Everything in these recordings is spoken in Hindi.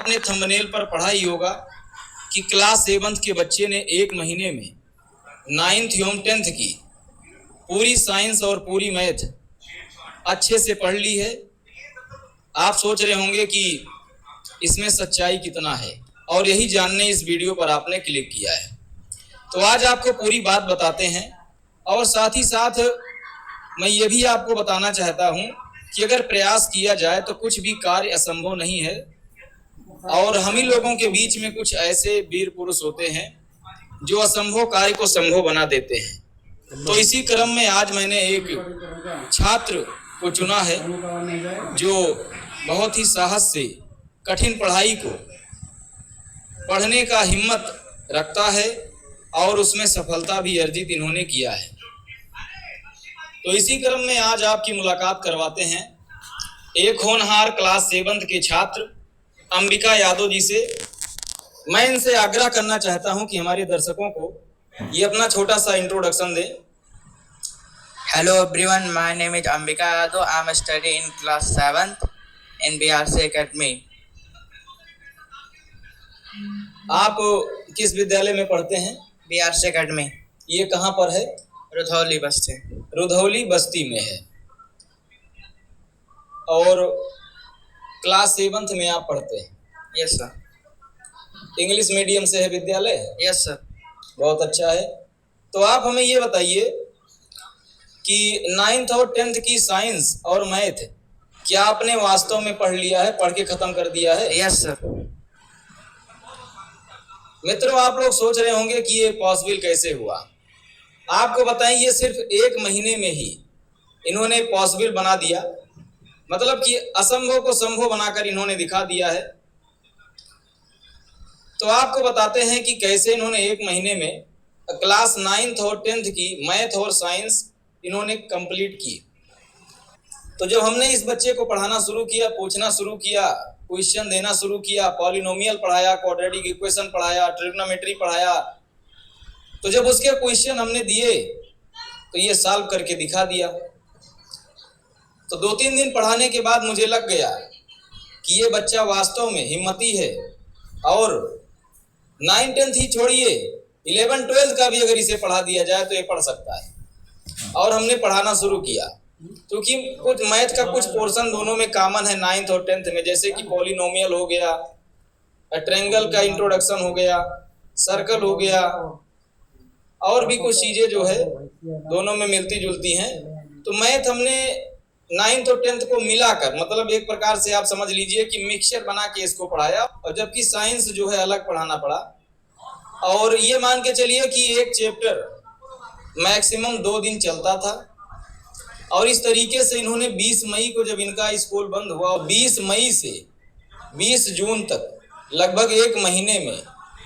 आपने थंबनेल पर पढ़ा ही होगा कि क्लास 7th के बच्चे ने 1 महीने में 9th एवं 10th की पूरी साइंस और पूरी मैथ अच्छे से पढ़ ली है। आप सोच रहे होंगे कि इसमें सच्चाई कितना है, और यही जानने इस वीडियो पर आपने क्लिक किया है। तो आज आपको पूरी बात बताते हैं, और साथ ही साथ मैं ये भी आपको बताना चाहता हूं कि अगर प्रयास किया जाए तो कुछ भी कार्य असंभव नहीं है, और हम ही लोगों के बीच में कुछ ऐसे वीर पुरुष होते हैं जो असंभव कार्य को संभव बना देते हैं। तो इसी क्रम में आज मैंने एक छात्र को चुना है जो बहुत ही साहस से कठिन पढ़ाई को पढ़ने का हिम्मत रखता है, और उसमें सफलता भी अर्जित इन्होंने किया है। तो इसी क्रम में आज आपकी मुलाकात करवाते हैं एक होनहार क्लास 7th के छात्र अंबिका यादव जी से। मैं इनसे आग्रह करना चाहता हूं कि हमारे दर्शकों को ये अपना छोटा सा इंट्रोडक्शन दें। Hello everyone, my name is Ambika Yadav. I am studying in class 7th in BRC Academy. आप किस विद्यालय में पढ़ते हैं? BRC Academy. ये कहाँ पर है? रुधौली बस्ती। रुधौली बस्ती में है। और क्लास 7th में आप पढ़ते हैं? Yes sir. इंग्लिश मीडियम से है विद्यालय? Yes sir. बहुत अच्छा है। तो आप हमें ये बताइए कि 9th और 10th की साइंस और मैथ क्या आपने वास्तव में पढ़ लिया है, पढ़ के खत्म कर दिया है? Yes sir. मित्रों, आप लोग सोच रहे होंगे कि ये पॉसिबल कैसे हुआ। आपको बताएं, ये सिर्फ 1 महीने में ही इन्होंने पॉसिबल बना दिया, मतलब कि असंभव को संभव बनाकर इन्होंने दिखा दिया है। तो आपको बताते हैं कि कैसे इन्होंने 1 महीने में क्लास 9th और 10th की मैथ और साइंस इन्होंने कंप्लीट की। तो जब हमने इस बच्चे को पढ़ाना शुरू किया, पूछना शुरू किया, क्वेश्चन देना शुरू किया, पॉलिनोमियल पढ़ाया, क्वाड्रेटिक इक्वेशन पढ़ाया, ट्रिग्नोमेट्री पढ़ाया, तो जब उसके क्वेश्चन हमने दिए तो ये सॉल्व करके दिखा दिया। तो 2-3 दिन पढ़ाने के बाद मुझे लग गया कि ये बच्चा वास्तव में हिम्मती है, और 9-10 ही छोड़िए, 11-12 का भी अगर इसे पढ़ा दिया जाए तो ये पढ़ सकता है। और हमने पढ़ाना शुरू किया, क्योंकि कुछ मैथ का कुछ पोर्शन दोनों में कॉमन है 9th और 10th में, जैसे कि पॉलिनोमियल हो गया, ट्रायंगल का इंट्रोडक्शन हो गया, सर्कल हो गया, और भी कुछ चीजें जो है दोनों में मिलती जुलती हैं। तो मैथ हमने 9th और 10th को मिलाकर, मतलब एक प्रकार से आप समझ लीजिए कि मिक्सचर बना के इसको पढ़ाया, और जबकि साइंस जो है अलग पढ़ाना पड़ा। और ये मान के चलिए कि एक चैप्टर मैक्सिमम 2 दिन चलता था, और इस तरीके से इन्होंने 20 मई को जब इनका स्कूल बंद हुआ, 20 मई से 20 जून तक लगभग 1 महीने में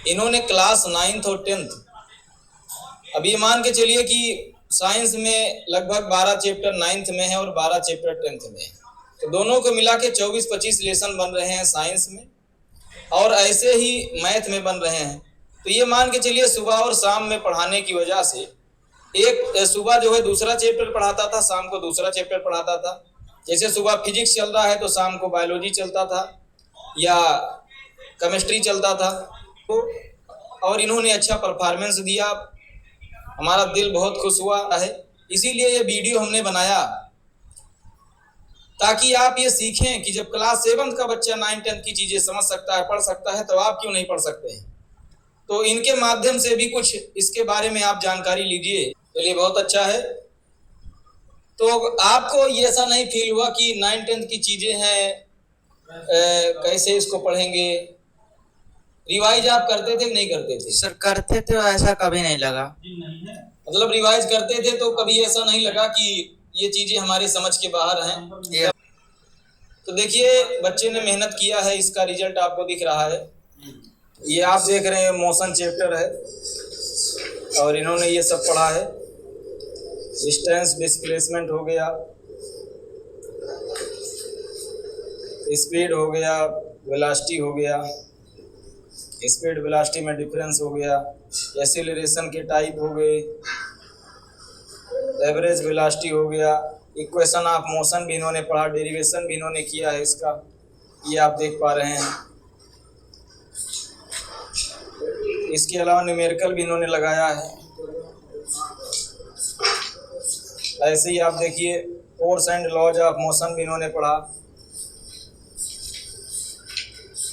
इन्होंने क्लास 9th और 10th, अब ये मान के चलिए कि साइंस में लगभग 12 चैप्टर 9th में है और 12 चैप्टर 10th में है, तो दोनों को मिला के 24-25 लेसन बन रहे हैं साइंस में, और ऐसे ही मैथ में बन रहे हैं। तो ये मान के चलिए सुबह और शाम में पढ़ाने की वजह से, एक सुबह जो है दूसरा चैप्टर पढ़ाता था, शाम को दूसरा चैप्टर पढ़ाता था। जैसे सुबह फिजिक्स चल रहा है तो शाम को बायोलॉजी चलता था या केमिस्ट्री चलता था। तो और इन्होंने अच्छा परफॉर्मेंस दिया, हमारा दिल बहुत खुश हुआ है। इसीलिए ये वीडियो हमने बनाया ताकि आप ये सीखें कि जब क्लास 7th का बच्चा 9-10 की चीजें समझ सकता है, पढ़ सकता है, तो आप क्यों नहीं पढ़ सकते हैं। तो इनके माध्यम से भी कुछ इसके बारे में आप जानकारी लीजिए, चलिए बहुत अच्छा है। तो आपको ये ऐसा नहीं फील हुआ कि 9-10 की चीजें हैं, कैसे इसको पढ़ेंगे? रिवाइज आप करते थे कि नहीं करते थे? सर करते थे, ऐसा कभी नहीं लगा। मतलब रिवाइज करते थे तो कभी ऐसा नहीं लगा कि ये चीजें हमारे समझ के बाहर हैं? तो देखिए, बच्चे ने मेहनत किया है, इसका रिजल्ट आपको दिख रहा है। ये आप देख रहे हैं मोशन चैप्टर है, और इन्होंने ये सब पढ़ा है। डिस्टेंस डिस्प्लेसमेंट हो गया, स्पीड हो गया, वेलोसिटी हो गया, स्पीड वेलोसिटी में डिफरेंस हो गया, एक्सीलरेशन के टाइप हो गए, एवरेज वेलोसिटी हो गया, इक्वेशन ऑफ मोशन भी इन्होंने पढ़ा, डेरिवेशन भी इन्होंने किया है इसका, ये आप देख पा रहे हैं। इसके अलावा न्यूमेरिकल भी इन्होंने लगाया है। ऐसे ही आप देखिए force and laws of motion भी इन्होंने पढ़ा।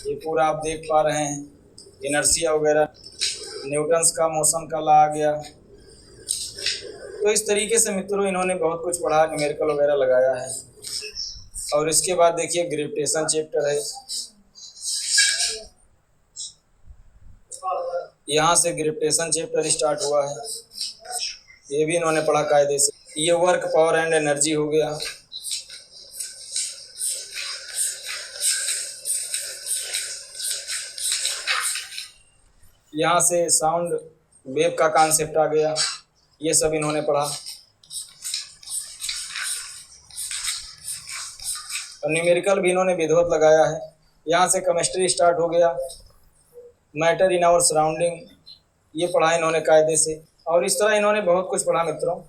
ये पूरा आप देख पा रहे हैं, इनर्शिया वगैरह, न्यूटन्स का मोशन का लॉ आ गया। तो इस तरीके से मित्रों इन्होंने बहुत कुछ पढ़ा, न्यूमेरिकल वगैरह लगाया है। और इसके बाद देखिए ग्रेविटेशन चैप्टर है, यहाँ से ग्रेविटेशन चैप्टर स्टार्ट हुआ है, ये भी इन्होंने पढ़ा कायदे से। ये वर्क, पावर एंड एनर्जी हो गया। यहाँ से साउंड वेव का कॉन्सेप्ट आ गया, ये सब इन्होंने पढ़ा। और न्यूमेरिकल भी इन्होंने विधिवत लगाया है। यहाँ से केमिस्ट्री स्टार्ट हो गया, मैटर इन आवर सराउंडिंग, ये पढ़ा इन्होंने कायदे से। और इस तरह इन्होंने बहुत कुछ पढ़ा मित्रों।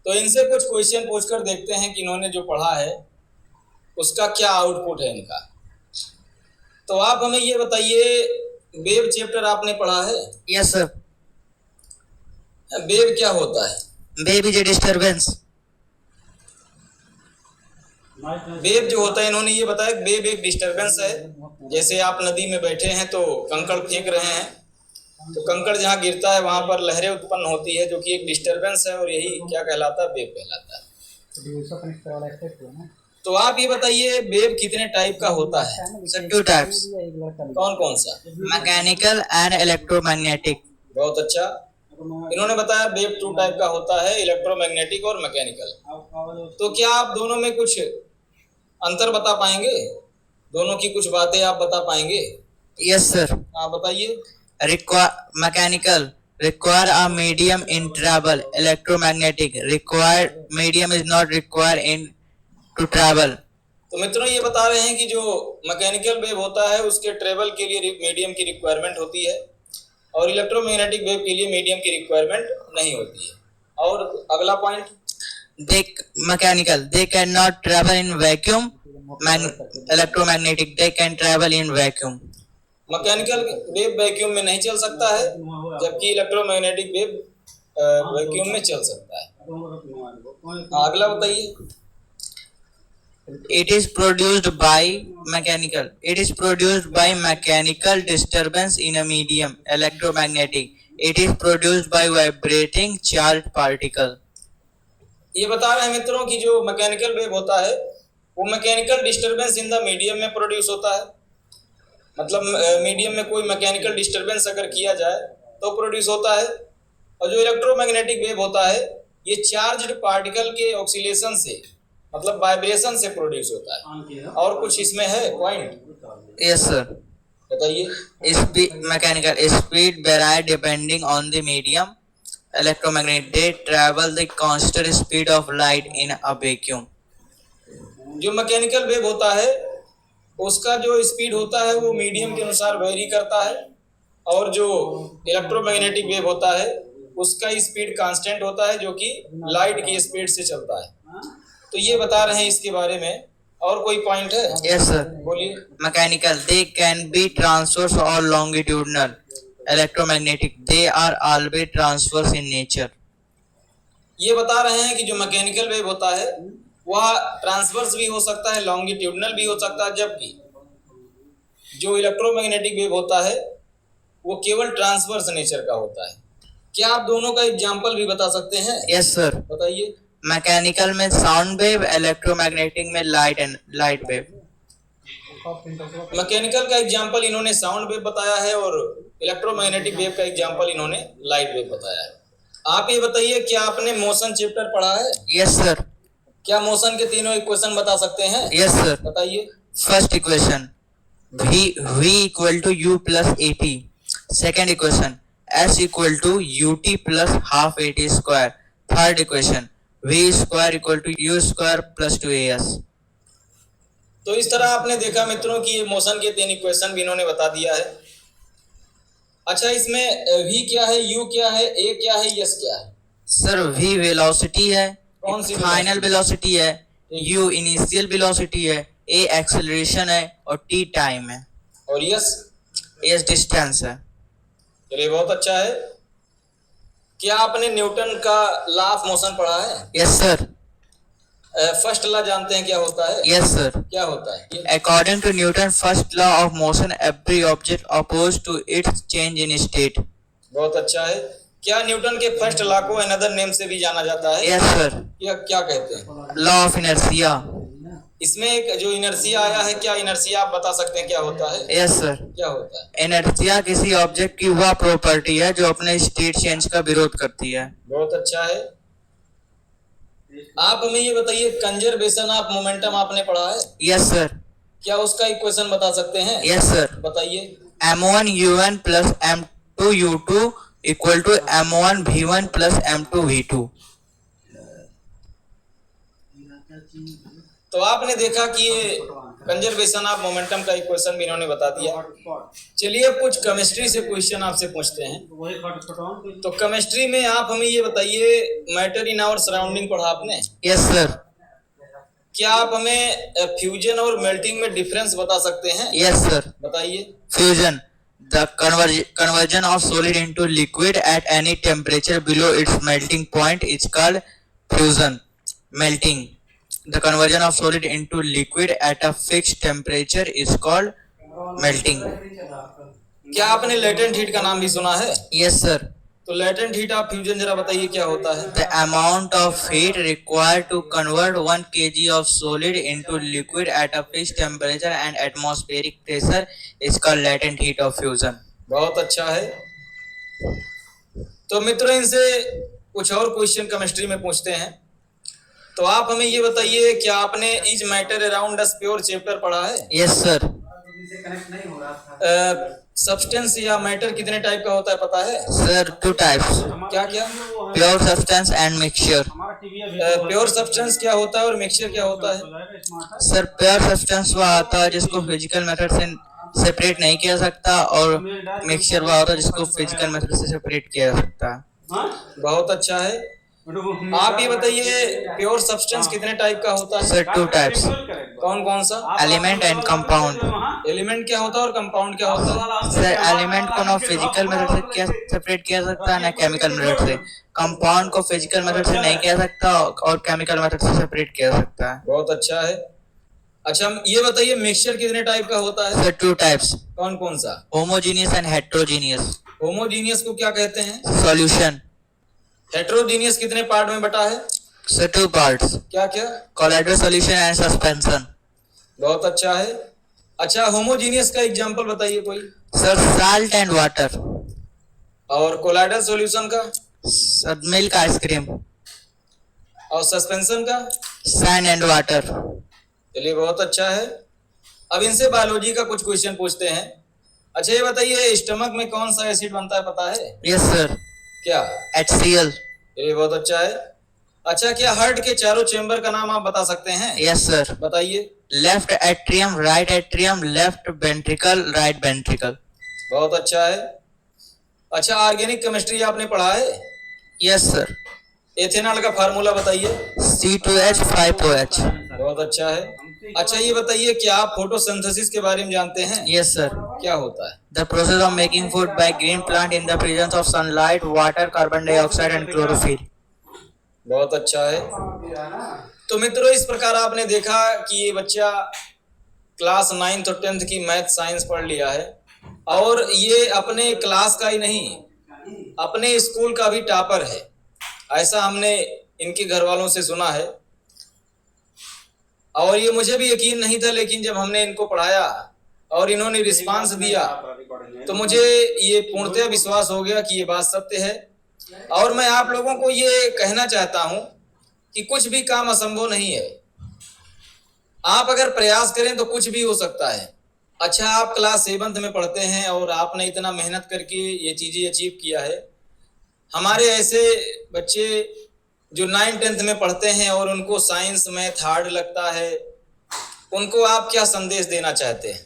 तो इनसे कुछ क्वेश्चन पूछकर देखते हैं कि इन्होंने जो पढ़ा है उसका क्या आउटपुट है इनका। तो आप हमें ये बताइए, वेव चैप्टर आपने पढ़ा है? Yes sir. वेव क्या होता है? Wave is a disturbance. Wave जो होता है, इन्होंने ये बताया वेव एक डिस्टरबेंस है। जैसे आप नदी में बैठे हैं तो कंकड़ फेंक रहे हैं, तो कंकड़ जहाँ गिरता है वहां पर लहरें उत्पन्न होती है, जो कि एक डिस्टरबेंस है, और यही क्या कहलाता है? वेव कहलाता है। तो आप ये बताइए वेव कितने टाइप का होता है? Sir 2 types. कौन कौन सा? Mechanical and electromagnetic. बहुत अच्छा, इन्होंने बताया वेव 2 टाइप का होता है, इलेक्ट्रोमैग्नेटिक और मैकेनिकल। तो क्या आप दोनों में कुछ अंतर बता पाएंगे? दोनों की कुछ बातें आप बता पाएंगे? Yes sir. आप बताइए। Mechanical require a medium in travel. Electromagnetic required medium is not required in to travel. तो मित्रों ये बता रहे हैं कि जो मैकेनिकल वेव होता है उसके ट्रेवल के लिए मीडियम की रिक्वायरमेंट होती है, और इलेक्ट्रोमैग्नेटिक वेव के लिए मीडियम की रिक्वायरमेंट नहीं होती है। और अगला point, Mechanical they cannot travel in vacuum. Electromagnetic they can travel in vacuum. Mechanical wave vacuum में नहीं चल सकता है, जबकि इलेक्ट्रोमैग्नेटिक वेव वैक्यूम में चल सकता है। अगला बताइए। It is produced by mechanical. It is produced by mechanical disturbance in a medium. Electromagnetic. It is produced by vibrating charged particle. ये बता रहे हैं मित्रों कि जो मैकेनिकल वेव होता है वो mechanical disturbance in the medium में प्रोड्यूस होता है। मतलब मीडियम में कोई मैकेनिकल डिस्टरबेंस अगर किया जाए तो प्रोड्यूस होता है। और जो इलेक्ट्रोमैग्नेटिक वेव होता है ये चार्ज्ड पार्टिकल के ऑक्सीलेशन से, मतलब वाइब्रेशन से प्रोड्यूस होता है। और कुछ इसमें है पॉइंट? Yes sir. बताइए। Mechanical speed vary depending on the medium. Electromagnetic they travel the constant speed of light in a vacuum. जो मैकेनिकल वेव होता है उसका जो स्पीड होता है वो मीडियम के अनुसार वेरी करता है, और जो इलेक्ट्रोमैग्नेटिक वेव होता है उसका स्पीड कांस्टेंट होता है, जो कि लाइट की स्पीड से चलता है। तो ये बता रहे हैं इसके बारे में। और कोई पॉइंट है? Yes sir. बोलिए। Mechanical they can be transverse or longitudinal. Electromagnetic they are always transverse in nature. ये बता रहे हैं कि जो मैकेनिकल वेव होता है वह ट्रांसवर्स भी हो सकता है, लॉन्गिट्यूडनल भी हो सकता है, जबकि जो इलेक्ट्रोमैग्नेटिक वेव होता है वो केवल ट्रांसवर्स नेचर का होता है। क्या आप दोनों का एग्जांपल भी बता सकते हैं? Yes sir. बताइए। मैकेनिकल में साउंड वेव, इलेक्ट्रोमैग्नेटिक में लाइट वेव। मैकेनिकल का एग्जांपल इन्होंने साउंड वेव बताया है, और इलेक्ट्रोमैग्नेटिक वेव का एग्जांपल इन्होंने लाइट वेव बताया है। आप ये बताइए, क्या आपने मोशन चैप्टर पढ़ा है? Yes sir. क्या मोशन के तीनों इक्वेशन बता सकते हैं? Yes sir. बताइए। First equation v equal to u plus at. Second equation s equal to ut plus half at square. Third equation v square equal to u square plus 2as. तो इस तरह आपने देखा मित्रों कि ये मोशन के तीन इक्वेशन भी इन्होंने बता दिया है। अच्छा, इसमें v क्या है, u क्या है, a क्या है, s क्या है? सर v वेलोसिटी है, कौन सी फाइनल वेलोसिटी है, u इनिशियल वेलोसिटी है, ए एक्सेलरेशन है और टी टाइम है। और यस? एस डिस्टेंस है। चलिए बहुत अच्छा है। क्या आपने न्यूटन का लॉ ऑफ मोशन पढ़ा है? Yes sir. फर्स्ट लॉ जानते हैं क्या होता है? Yes sir. क्या होता है? According to Newton's first law of motion, every object opposed to its change in state. बहुत अच्छा है। क्या न्यूटन के फर्स्ट लॉ को अनदर नेम से भी जाना जाता है? Yes sir. क्या क्या कहते हैं? Law of inertia. इसमें एक जो इनर्शिया आया है, क्या इनर्शिया आप बता सकते हैं क्या होता है? Yes sir. क्या होता है? Inertia किसी ऑब्जेक्ट की वह प्रॉपर्टी है जो अपने स्टेट चेंज का विरोध करती है। बहुत अच्छा है। आप हमें ये बताइए, कंजर्वेशन ऑफ मोमेंटम आपने पढ़ा है? Yes sir. क्या उसका इक्वेशन बता सकते हैं? Yes sir. बताइए। m1 u1 plus m2 u2 equal to m1 v1 plus m2 v2. तो आपने देखा कि ये कंजर्वेशन ऑफ मोमेंटम का इक्वेशन भी इन्होंने बता दिया। चलिए अब कुछ केमिस्ट्री से क्वेश्चन आपसे पूछते हैं। तो केमिस्ट्री में आप हमें ये बताइए, मैटर इन आवर सराउंडिंग पढ़ा आपने? Yes sir. क्या आप हमें फ्यूजन और मेल्टिंग में डिफरेंस बता सकते हैं? Yes sir. बताइए। Fusion. The conversion of solid into liquid at any temperature below its melting point is called fusion. Melting. The conversion of solid into liquid at a fixed temperature is called melting. क्या आपने लेटेंट हीट का नाम भी सुना है? Yes sir. तो लेटेंट हीट ऑफ फ्यूजन जरा बताइए क्या होता है? The amount of heat required to convert 1 kg of solid into liquid at a fixed temperature and atmospheric pressure is called latent heat of fusion. बहुत अच्छा है। तो मित्रों, इनसे कुछ और क्वेश्चन केमिस्ट्री में पूछते हैं। तो आप हमें ये बताइए, क्या आपने is matter around us pure chapter पढ़ा है? Yes sir. सब्सटेंस या मैटर कितने टाइप का होता है पता है? Sir, 2 types. क्या क्या? Pure substance and mixture. Pure substance क्या होता है और मिक्सचर क्या होता है? Sir, pure substance वह आता है जिसको फिजिकल मेथड से सेपरेट नहीं किया सकता और मिक्सचर वह होता है जिसको फिजिकल मेथड से सेपरेट किया जा सकता है। बहुत अच्छा है। आप ये बताइए, प्योर सब्सटेंस कितने टाइप का होता है? Sir, 2 types. कौन कौन सा? Element and compound. एलिमेंट क्या होता है और कंपाउंड क्या होता है? सर, एलिमेंट को ना फिजिकल मेथड से क्या सेपरेट किया सकता है ना केमिकल मेथड से। कंपाउंड को फिजिकल मेथड से नहीं किया सकता और केमिकल मेथड से सेपरेट किया जा सकता है। बहुत अच्छा है। अच्छा ये बताइए, मिक्सचर कितने टाइप का होता है? Sir, 2 types. कौन कौन सा? Homogeneous and heterogeneous. होमोजीनियस को क्या कहते हैं? सॉल्यूशन। हेट्रोजीनियस कितने पार्ट में बटा है? Sir, 2 parts. क्या क्या? Colloidal solution and suspension. बहुत अच्छा है। अच्छा, होमोजीनियस का एग्जांपल बताइए कोई। Sir, salt and water. और कोलाइडल सॉल्यूशन का? Sir, milk ice cream. और सस्पेंशन का? Sand and water. चलिए बहुत अच्छा है। अब इनसे बायोलॉजी का कुछ क्वेश्चन पूछते हैं। अच्छा ये बताइए, स्टमक में कौन सा एसिड बनता है पता है? Yes sir. क्या? HCl। ये बहुत अच्छा है। अच्छा, क्या हार्ट के चारों चेंबर का नाम आप बता सकते हैं? Yes sir. बताइए। Left atrium, right atrium, left ventricle, right ventricle. बहुत अच्छा है। अच्छा, ऑर्गेनिक केमिस्ट्री आपने पढ़ा है? Yes sir. एथेनॉल का फार्मूला बताइए। C2H5OH। बहुत अच्छा है। अच्छा ये बताइए, क्या आप फोटोसिंथेसिस के बारे में जानते हैं? Yes sir. क्या होता है? The process of making food by green plant in the presence of sunlight, water, carbon dioxide and chlorophyll. बहुत अच्छा है। तो मित्रों, इस प्रकार आपने देखा कि ये बच्चा क्लास 9th और 10th की मैथ साइंस पढ़ लिया है और ये अपने क्लास का ही नहीं, अपने स्कूल का भी टॉपर है, ऐसा हमने इनके घर वालों से सुना है। और ये मुझे भी यकीन नहीं था, लेकिन जब हमने इनको पढ़ाया और इन्होंने रिस्पांस दिया तो मुझे ये पूर्णतः विश्वास हो गया कि ये बात सत्य है। और मैं आप लोगों को ये कहना चाहता हूं कि कुछ भी काम असंभव नहीं है। आप अगर प्रयास करें तो कुछ भी हो सकता है। अच्छा, आप क्लास 7th में पढ़ते हैं और आपने इतना मेहनत करके ये चीजें अचीव किया है। हमारे ऐसे बच्चे जो 9th 10th में पढ़ते हैं और उनको साइंस मैथ हार्ड लगता है, उनको आप क्या संदेश देना चाहते हैं?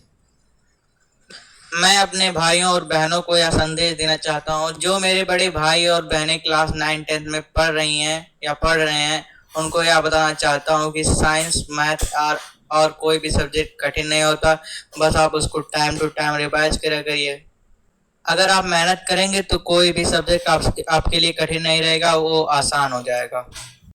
मैं अपने भाइयों और बहनों को यह संदेश देना चाहता हूँ, जो मेरे बड़े भाई और बहनें क्लास 9 10th में पढ़ रही हैं या पढ़ रहे हैं, उनको यह बताना चाहता हूँ कि साइंस मैथ आर और कोई भी सब्जेक्ट कठिन नहीं होता, बस आप उसको टाइम टू टाइम रिवाइज करा करिए। अगर आप मेहनत करेंगे तो कोई भी सब्जेक्ट आपके लिए कठिन नहीं रहेगा, वो आसान हो जाएगा।